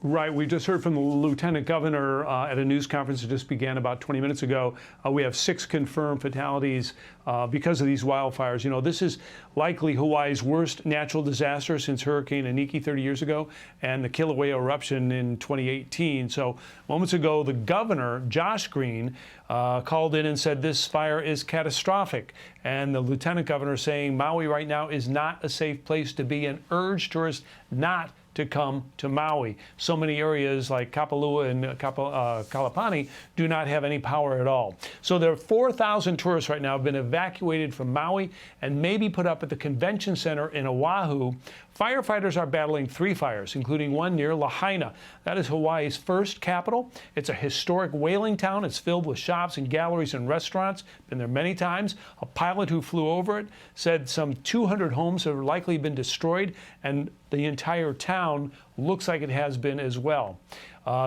Right. We just heard from the lieutenant governor at a news conference that just began about 20 minutes ago. We have 6 confirmed fatalities because of these wildfires. You know, this is likely Hawaii's worst natural disaster since Hurricane Iniki 30 years ago and the Kilauea eruption in 2018. So moments ago, the governor, Josh Green, called in and said this fire is catastrophic. And the lieutenant governor saying Maui right now is not a safe place to be and urged tourists not to come to Maui. So many areas like Kapalua and Kalapani do not have any power at all. So there are 4,000 tourists right now have been evacuated from Maui and may be put up at the convention center in Oahu. Firefighters are battling 3 fires, including one near Lahaina. That is Hawaii's first capital. It's a historic whaling town. It's filled with shops and galleries and restaurants. Been there many times. A pilot who flew over it said some 200 homes have likely been destroyed, and the entire town looks like it has been as well.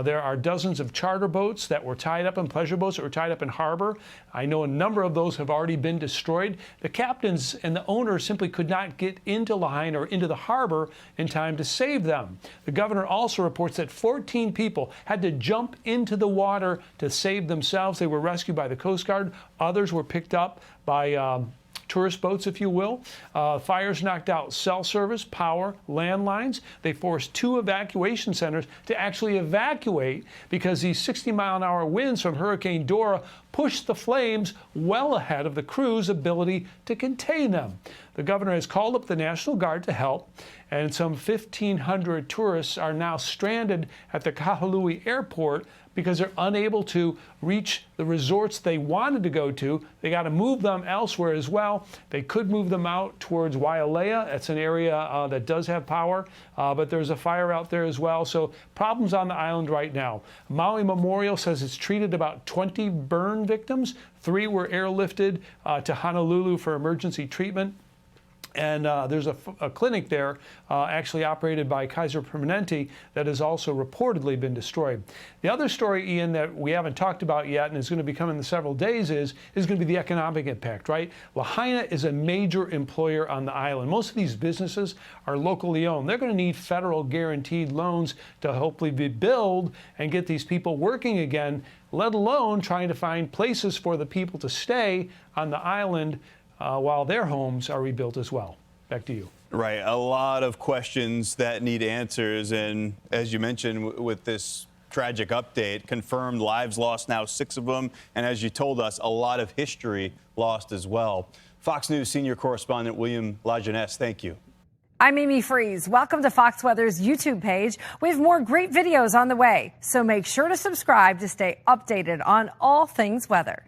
There are dozens of charter boats that were tied up and pleasure boats that were tied up in harbor. I know a number of those have already been destroyed. The captains and the owners simply could not get into Lahaina or into the harbor in time to save them. The governor also reports that 14 people had to jump into the water to save themselves. They were rescued by the Coast Guard. Others were picked up by tourist boats, if you will. Fires knocked out cell service, power, landlines. They forced 2 evacuation centers to actually evacuate because these 60-mile-an-hour winds from Hurricane Dora pushed the flames well ahead of the crew's ability to contain them. The governor has called up the National Guard to help, and some 1,500 tourists are now stranded at the Kahului airport because they're unable to reach the resorts they wanted to go to. They got to move them elsewhere as well. They could move them out towards Wailea. It's an area that does have power, but there's a fire out there as well. So problems on the island right now. Maui Memorial says it's treated about 20 burn victims. 3 were airlifted to Honolulu for emergency treatment. And there's a clinic there actually operated by Kaiser Permanente that has also reportedly been destroyed. The other story, Ian, that we haven't talked about yet and is going to be coming in several days is going to be the economic impact, right? Lahaina is a major employer on the island. Most of these businesses are locally owned. They're going to need federal guaranteed loans to hopefully rebuild and get these people working again, let alone trying to find places for the people to stay on the island while their homes are rebuilt as well. Back to you. Right. A lot of questions that need answers. And as you mentioned with this tragic update, confirmed lives lost now, 6 of them. And as you told us, a lot of history lost as well. Fox News senior correspondent William Lajeunesse, thank you. I'm Amy Freeze. Welcome to Fox Weather's YouTube page. We have more great videos on the way, so make sure to subscribe to stay updated on all things weather.